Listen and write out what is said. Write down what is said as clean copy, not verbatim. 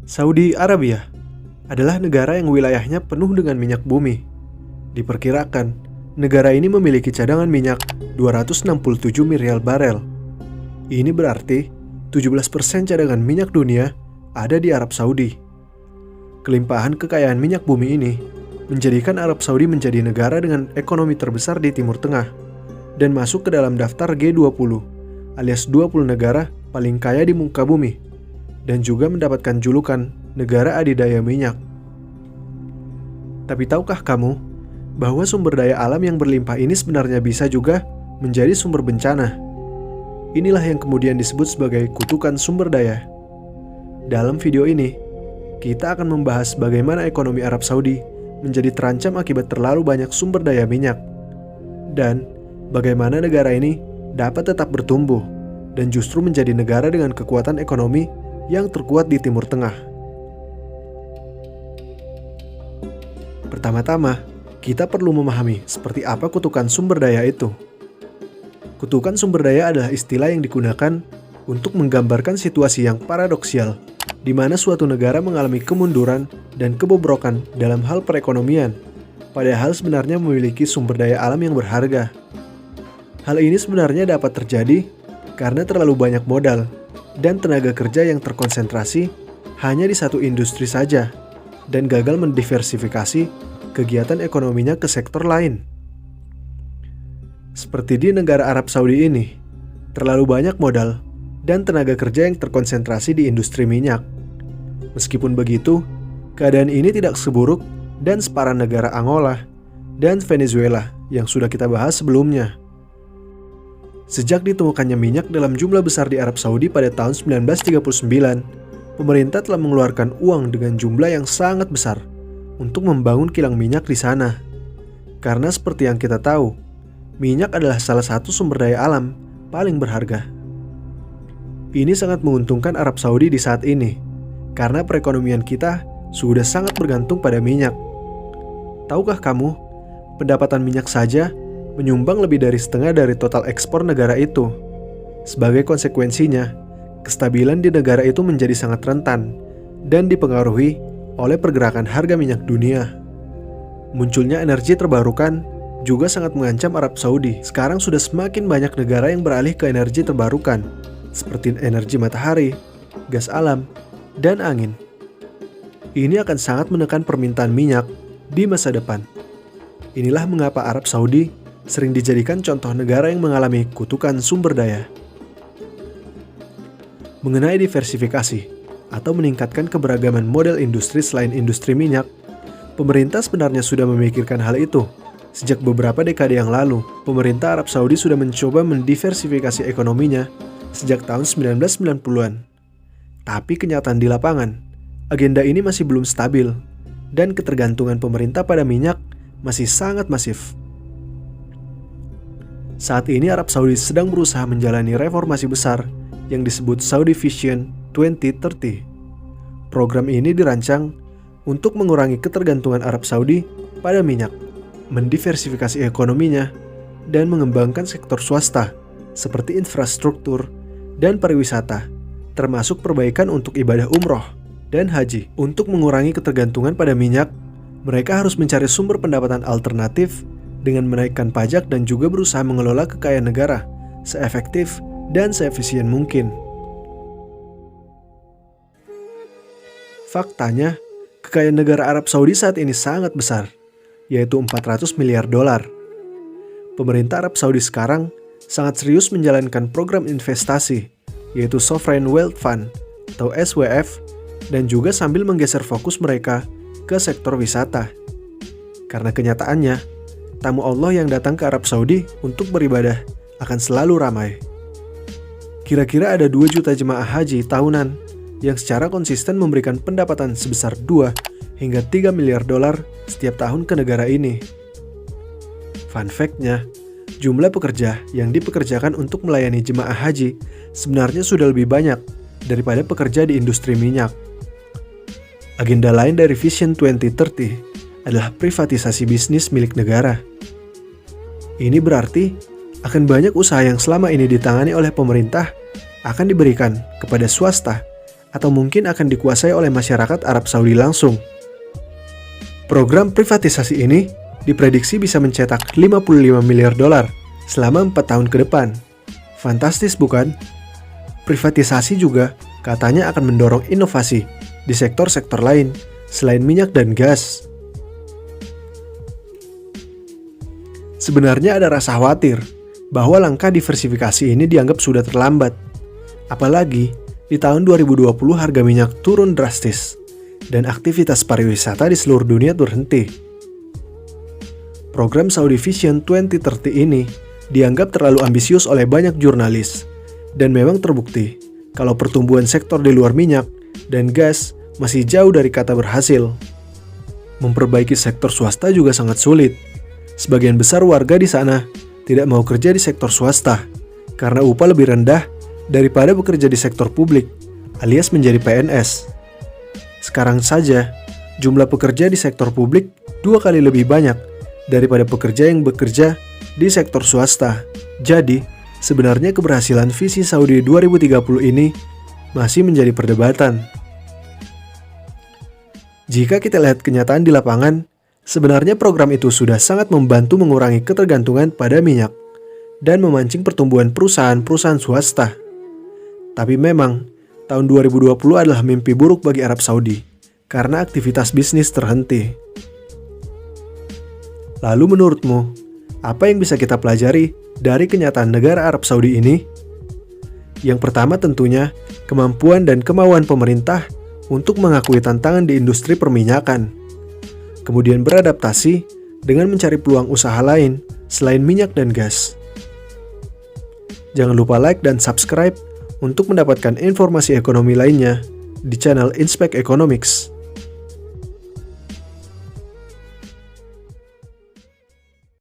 Saudi Arabia adalah negara yang wilayahnya penuh dengan minyak bumi. Diperkirakan, negara ini memiliki cadangan minyak 267 miliar barel. Ini berarti 17% cadangan minyak dunia ada di Arab Saudi. Kelimpahan kekayaan minyak bumi ini menjadikan Arab Saudi menjadi negara dengan ekonomi terbesar di Timur Tengah dan masuk ke dalam daftar G20 alias 20 negara paling kaya di muka bumi, dan juga mendapatkan julukan negara adidaya minyak. Tapi tahukah kamu bahwa sumber daya alam yang berlimpah ini sebenarnya bisa juga menjadi sumber bencana? Inilah yang kemudian disebut sebagai kutukan sumber daya. Dalam video ini, kita akan membahas bagaimana ekonomi Arab Saudi menjadi terancam akibat terlalu banyak sumber daya minyak, dan bagaimana negara ini dapat tetap bertumbuh dan justru menjadi negara dengan kekuatan ekonomi yang terkuat di Timur Tengah. Pertama-tama, kita perlu memahami seperti apa kutukan sumber daya itu. Kutukan sumber daya adalah istilah yang digunakan untuk menggambarkan situasi yang paradoksial, di mana suatu negara mengalami kemunduran dan kebobrokan dalam hal perekonomian, padahal sebenarnya memiliki sumber daya alam yang berharga. Hal ini sebenarnya dapat terjadi karena terlalu banyak modal dan tenaga kerja yang terkonsentrasi hanya di satu industri saja dan gagal mendiversifikasi kegiatan ekonominya ke sektor lain. Seperti di negara Arab Saudi ini, terlalu banyak modal dan tenaga kerja yang terkonsentrasi di industri minyak. Meskipun begitu, keadaan ini tidak seburuk dan separah negara Angola dan Venezuela yang sudah kita bahas sebelumnya. Sejak ditemukannya minyak dalam jumlah besar di Arab Saudi pada tahun 1939, pemerintah telah mengeluarkan uang dengan jumlah yang sangat besar untuk membangun kilang minyak di sana. Karena seperti yang kita tahu, minyak adalah salah satu sumber daya alam paling berharga. Ini sangat menguntungkan Arab Saudi di saat ini, karena perekonomian kita sudah sangat bergantung pada minyak. Tahukah kamu, pendapatan minyak saja menyumbang lebih dari setengah dari total ekspor negara itu. Sebagai konsekuensinya, kestabilan di negara itu menjadi sangat rentan dan dipengaruhi oleh pergerakan harga minyak dunia. Munculnya energi terbarukan juga sangat mengancam Arab Saudi. Sekarang sudah semakin banyak negara yang beralih ke energi terbarukan, seperti energi matahari, gas alam, dan angin. Ini akan sangat menekan permintaan minyak di masa depan. Inilah mengapa Arab Saudi sering dijadikan contoh negara yang mengalami kutukan sumber daya. Mengenai diversifikasi atau meningkatkan keberagaman model industri selain industri minyak, pemerintah sebenarnya sudah memikirkan hal itu. Sejak beberapa dekade yang lalu, pemerintah Arab Saudi sudah mencoba mendiversifikasi ekonominya sejak tahun 1990-an. Tapi kenyataan di lapangan, agenda ini masih belum stabil dan ketergantungan pemerintah pada minyak masih sangat masif. Saat ini Arab Saudi sedang berusaha menjalani reformasi besar yang disebut Saudi Vision 2030. Program ini dirancang untuk mengurangi ketergantungan Arab Saudi pada minyak, mendiversifikasi ekonominya, dan mengembangkan sektor swasta seperti infrastruktur dan pariwisata, termasuk perbaikan untuk ibadah umroh dan haji. Untuk mengurangi ketergantungan pada minyak, mereka harus mencari sumber pendapatan alternatif dengan menaikkan pajak dan juga berusaha mengelola kekayaan negara seefektif dan seefisien mungkin. Faktanya, kekayaan negara Arab Saudi saat ini sangat besar, yaitu 400 miliar dolar. Pemerintah Arab Saudi sekarang sangat serius menjalankan program investasi, yaitu Sovereign Wealth Fund atau SWF, dan juga sambil menggeser fokus mereka ke sektor wisata. Karena kenyataannya, tamu Allah yang datang ke Arab Saudi untuk beribadah akan selalu ramai. Kira-kira ada 2 juta jemaah haji tahunan yang secara konsisten memberikan pendapatan sebesar 2 hingga 3 miliar dolar setiap tahun ke negara ini. Fun fact-nya, jumlah pekerja yang dipekerjakan untuk melayani jemaah haji sebenarnya sudah lebih banyak daripada pekerja di industri minyak. Agenda lain dari Vision 2030 adalah privatisasi bisnis milik negara. Ini berarti akan banyak usaha yang selama ini ditangani oleh pemerintah akan diberikan kepada swasta atau mungkin akan dikuasai oleh masyarakat Arab Saudi langsung. Program privatisasi ini diprediksi bisa mencetak 55 miliar dolar selama 4 tahun ke depan. Fantastis bukan? Privatisasi juga katanya akan mendorong inovasi di sektor-sektor lain selain minyak dan gas. Sebenarnya ada rasa khawatir bahwa langkah diversifikasi ini dianggap sudah terlambat. Apalagi di tahun 2020 harga minyak turun drastis dan aktivitas pariwisata di seluruh dunia berhenti. Program Saudi Vision 2030 ini dianggap terlalu ambisius oleh banyak jurnalis, dan memang terbukti kalau pertumbuhan sektor di luar minyak dan gas masih jauh dari kata berhasil. Memperbaiki sektor swasta juga sangat sulit. Sebagian besar warga di sana tidak mau kerja di sektor swasta karena upah lebih rendah daripada bekerja di sektor publik alias menjadi PNS. Sekarang saja, jumlah pekerja di sektor publik 2 kali lebih banyak daripada pekerja yang bekerja di sektor swasta. Jadi, sebenarnya keberhasilan visi Saudi 2030 ini masih menjadi perdebatan. Jika kita lihat kenyataan di lapangan, sebenarnya program itu sudah sangat membantu mengurangi ketergantungan pada minyak dan memancing pertumbuhan perusahaan-perusahaan swasta. Tapi memang, tahun 2020 adalah mimpi buruk bagi Arab Saudi karena aktivitas bisnis terhenti. Lalu menurutmu, apa yang bisa kita pelajari dari kenyataan negara Arab Saudi ini? Yang pertama tentunya, kemampuan dan kemauan pemerintah untuk mengakui tantangan di industri perminyakan. Kemudian beradaptasi dengan mencari peluang usaha lain selain minyak dan gas. Jangan lupa like dan subscribe untuk mendapatkan informasi ekonomi lainnya di channel Inspect Economics.